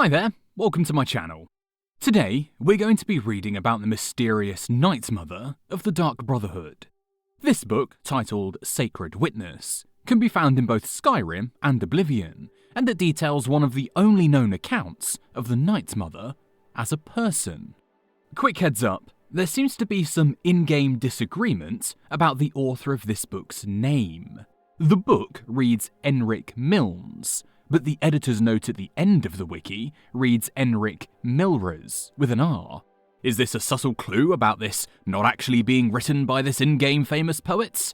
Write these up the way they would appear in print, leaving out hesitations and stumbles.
Hi there, welcome to my channel. Today, we're going to be reading about the mysterious Night Mother of the Dark Brotherhood. This book, titled Sacred Witness, can be found in both Skyrim and Oblivion, and it details one of the only known accounts of the Night Mother as a person. Quick heads up, there seems to be some in-game disagreement about the author of this book's name. The book reads Enric Milnes, but the editor's note at the end of the wiki reads Enric Milres with an R. Is this a subtle clue about this not actually being written by this in-game famous poet?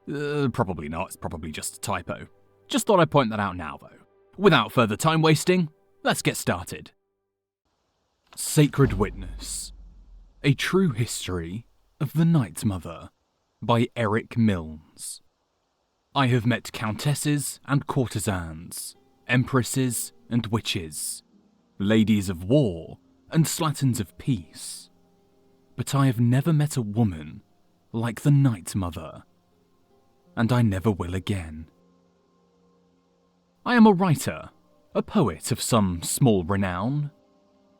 Probably not, it's probably just a typo. Just thought I'd point that out now though. Without further time wasting, let's get started. Sacred Witness. A True History of the Night Mother by Enric Milnes. I have met countesses and courtesans, empresses and witches, ladies of war and slatterns of peace, but I have never met a woman like the Night Mother, and I never will again. I am a writer, a poet of some small renown.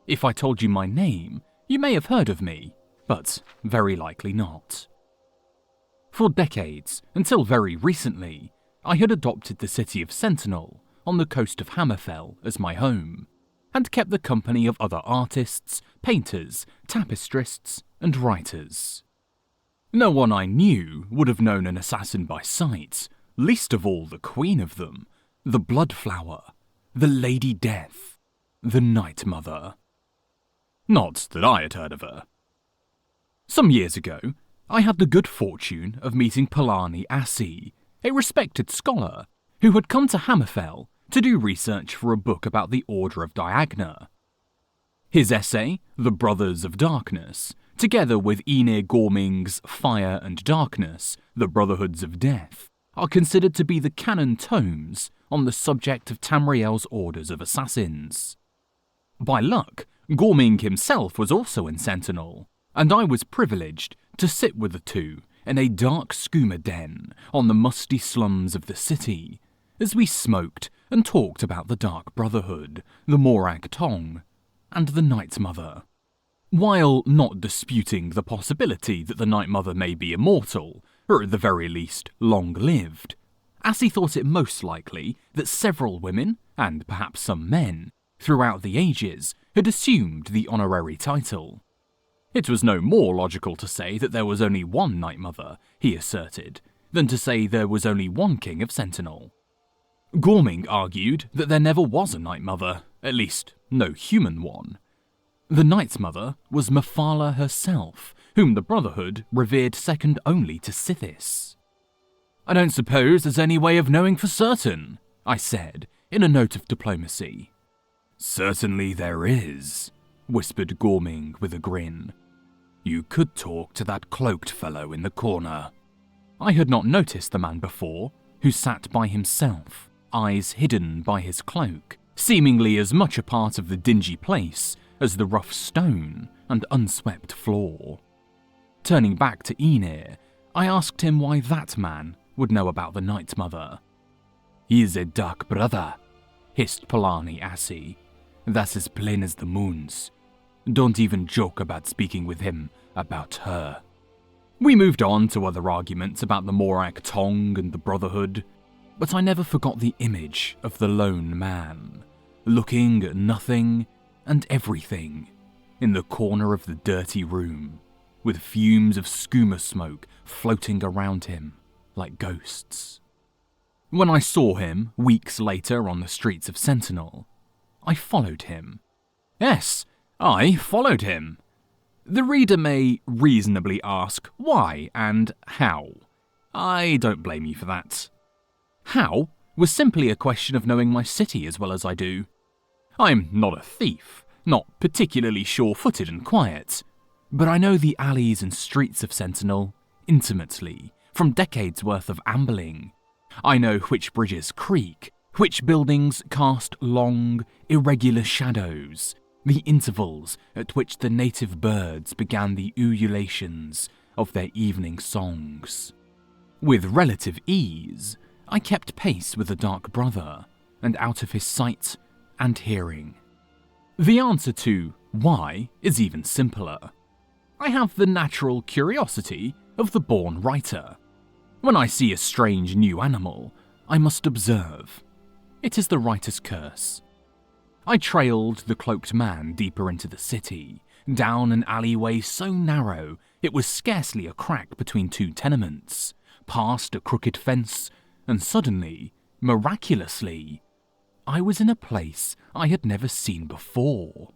If I told you my name, you may have heard of me, but very likely not. For decades, until very recently, I had adopted the city of Sentinel on the coast of Hammerfell as my home, and kept the company of other artists, painters, tapestrists, and writers. No one I knew would have known an assassin by sight, least of all the queen of them, the Bloodflower, the Lady Death, the Night Mother. Not that I had heard of her. Some years ago, I had the good fortune of meeting Polani Assi, a respected scholar who had come to Hammerfell to do research for a book about the Order of Diagna. His essay, The Brothers of Darkness, together with Ynir Gorming's Fire and Darkness, The Brotherhoods of Death, are considered to be the canon tomes on the subject of Tamriel's orders of assassins. By luck, Gorming himself was also in Sentinel, and I was privileged to sit with the two in a dark skooma den on the musty slums of the city, as we smoked and talked about the Dark Brotherhood, the Morag Tong, and the Night Mother. While not disputing the possibility that the Night Mother may be immortal, or at the very least long-lived, Assi thought it most likely that several women, and perhaps some men, throughout the ages had assumed the honorary title. It was no more logical to say that there was only one Night Mother, he asserted, than to say there was only one King of Sentinel. Gorming argued that there never was a Night Mother, at least no human one. The Night Mother was Mephala herself, whom the Brotherhood revered second only to Sithis. I don't suppose there's any way of knowing for certain, I said, in a note of diplomacy. Certainly there is, whispered Gorming with a grin. You could talk to that cloaked fellow in the corner. I had not noticed the man before, who sat by himself, eyes hidden by his cloak, seemingly as much a part of the dingy place as the rough stone and unswept floor. Turning back to Ynir, I asked him why that man would know about the Night Mother. He is a dark brother, hissed Polani Assi. That's as plain as the moons. Don't even joke about speaking with him about her. We moved on to other arguments about the Morag Tong and the Brotherhood, but I never forgot the image of the lone man, looking at nothing and everything in the corner of the dirty room, with fumes of skooma smoke floating around him like ghosts. When I saw him weeks later on the streets of Sentinel, I followed him. Yes, I followed him. The reader may reasonably ask why and how. I don't blame you for that. How was simply a question of knowing my city as well as I do. I'm not a thief, not particularly sure-footed and quiet, but I know the alleys and streets of Sentinel intimately from decades worth of ambling. I know which bridges creak, which buildings cast long, irregular shadows, the intervals at which the native birds began the ululations of their evening songs. With relative ease, I kept pace with the Dark Brother, and out of his sight and hearing. The answer to why is even simpler. I have the natural curiosity of the born writer. When I see a strange new animal, I must observe. It is the writer's curse. I trailed the cloaked man deeper into the city, down an alleyway so narrow it was scarcely a crack between two tenements, past a crooked fence, and suddenly, miraculously, I was in a place I had never seen before.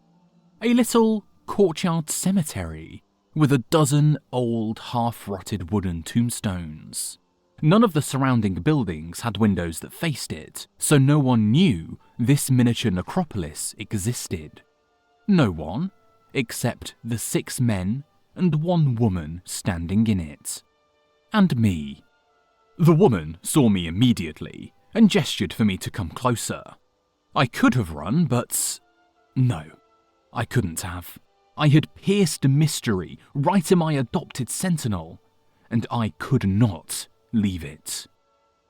A little courtyard cemetery with a dozen old half-rotted wooden tombstones. None of the surrounding buildings had windows that faced it, so no one knew this miniature necropolis existed. No one, except the 6 men and 1 woman standing in it. And me. The woman saw me immediately and gestured for me to come closer. I could have run, but no, I couldn't have. I had pierced a mystery right in my adopted sentinel, and I could not leave it.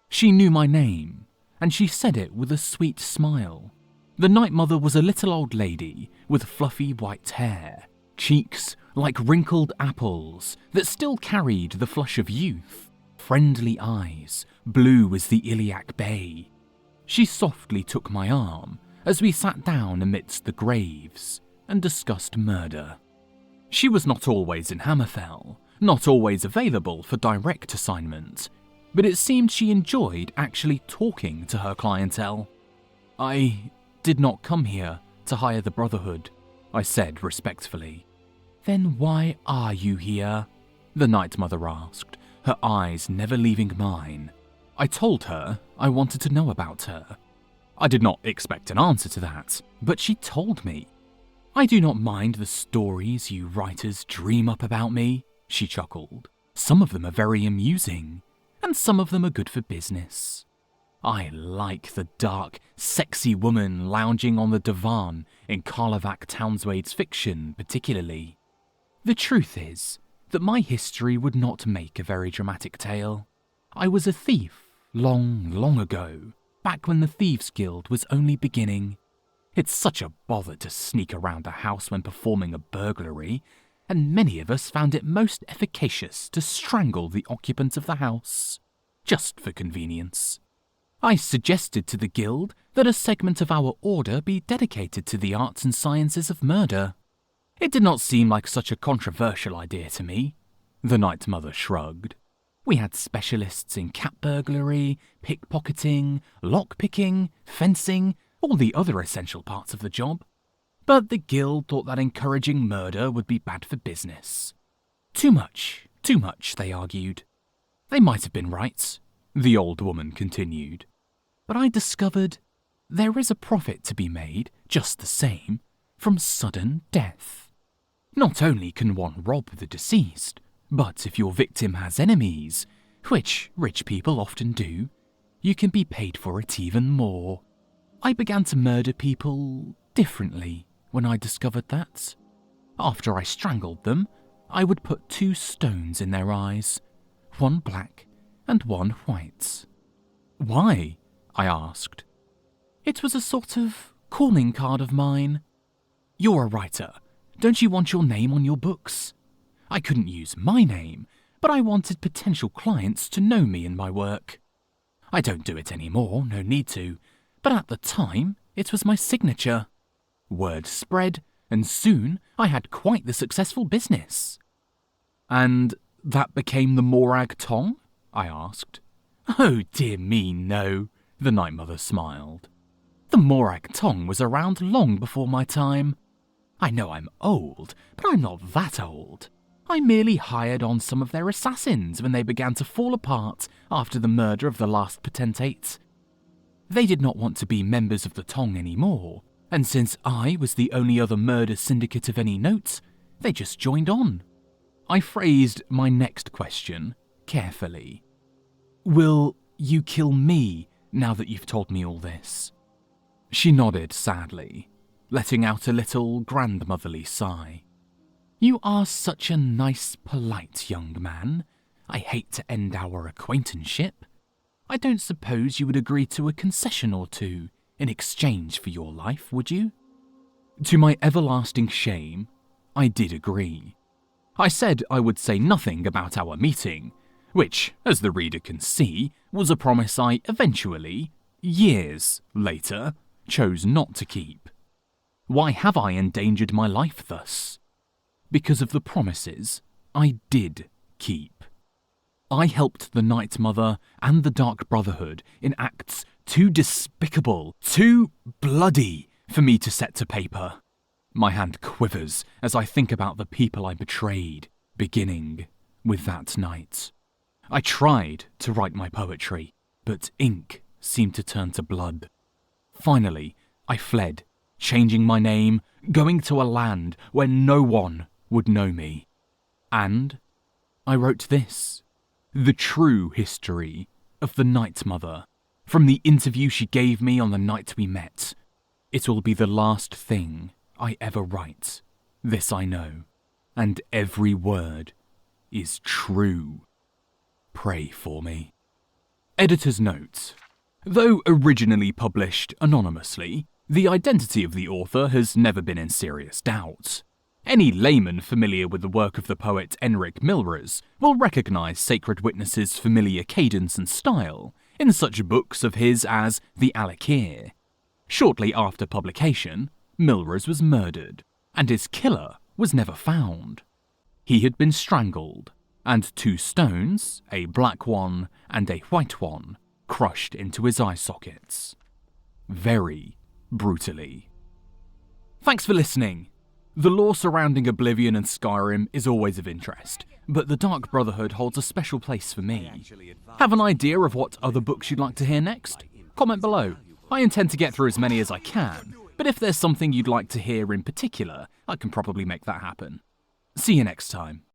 She knew my name, and she said it with a sweet smile. The Night Mother was a little old lady with fluffy white hair, cheeks like wrinkled apples that still carried the flush of youth, friendly eyes, blue as the Iliac Bay. She softly took my arm as we sat down amidst the graves and discussed murder. She was not always in Hammerfell, not always available for direct assignment, but it seemed she enjoyed actually talking to her clientele. I did not come here to hire the Brotherhood, I said respectfully. Then why are you here? The Night Mother asked, her eyes never leaving mine. I told her I wanted to know about her. I did not expect an answer to that, but she told me. I do not mind the stories you writers dream up about me, she chuckled. Some of them are very amusing, and some of them are good for business. I like the dark, sexy woman lounging on the divan in Karlovac Townswade's fiction particularly. The truth is that my history would not make a very dramatic tale. I was a thief long, long ago, back when the Thieves' Guild was only beginning. It's such a bother to sneak around a house when performing a burglary, and many of us found it most efficacious to strangle the occupant of the house, just for convenience. I suggested to the guild that a segment of our order be dedicated to the arts and sciences of murder. It did not seem like such a controversial idea to me. The Night Mother shrugged. We had specialists in cat burglary, pickpocketing, lockpicking, fencing, all the other essential parts of the job. But the guild thought that encouraging murder would be bad for business. Too much, they argued. They might have been right, the old woman continued. But I discovered there is a profit to be made, just the same, from sudden death. Not only can one rob the deceased, but if your victim has enemies, which rich people often do, you can be paid for it even more. I began to murder people differently when I discovered that. After I strangled them, I would put 2 stones in their eyes, 1 black and 1 white. Why? I asked. It was a sort of calling card of mine. You're a writer. Don't you want your name on your books? I couldn't use my name, but I wanted potential clients to know me and my work. I don't do it anymore, no need to, but at the time, it was my signature. Word spread, and soon I had quite the successful business. And that became the Morag Tong? I asked. Oh dear me, no, the Night Mother smiled. The Morag Tong was around long before my time. I know I'm old, but I'm not that old. I merely hired on some of their assassins when they began to fall apart after the murder of the last potentate. They did not want to be members of the Tong anymore, and since I was the only other murder syndicate of any note, they just joined on. I phrased my next question carefully. Will you kill me now that you've told me all this? She nodded sadly, letting out a little grandmotherly sigh. You are such a nice, polite young man. I hate to end our acquaintanceship. I don't suppose you would agree to a concession or two in exchange for your life, would you? To my everlasting shame, I did agree. I said I would say nothing about our meeting, which, as the reader can see, was a promise I eventually, years later, chose not to keep. Why have I endangered my life thus? Because of the promises I did keep. I helped the Night Mother and the Dark Brotherhood in acts too despicable, too bloody for me to set to paper. My hand quivers as I think about the people I betrayed, beginning with that night. I tried to write my poetry, but ink seemed to turn to blood. Finally, I fled, changing my name, going to a land where no one would know me. And I wrote this, the true history of the Night Mother, from the interview she gave me on the night we met. It will be the last thing I ever write, this I know, and every word is true. Pray for me. Editor's note. Though originally published anonymously, the identity of the author has never been in serious doubt. Any layman familiar with the work of the poet Enric Milrez will recognise Sacred Witness's familiar cadence and style in such books of his as The Alakir. Shortly after publication, Milrez was murdered, and his killer was never found. He had been strangled, and 2 stones, a black one and a white one, crushed into his eye sockets. Very brutally. Thanks for listening. The lore surrounding Oblivion and Skyrim is always of interest, but the Dark Brotherhood holds a special place for me. Have an idea of what other books you'd like to hear next? Comment below. I intend to get through as many as I can, but if there's something you'd like to hear in particular, I can probably make that happen. See you next time.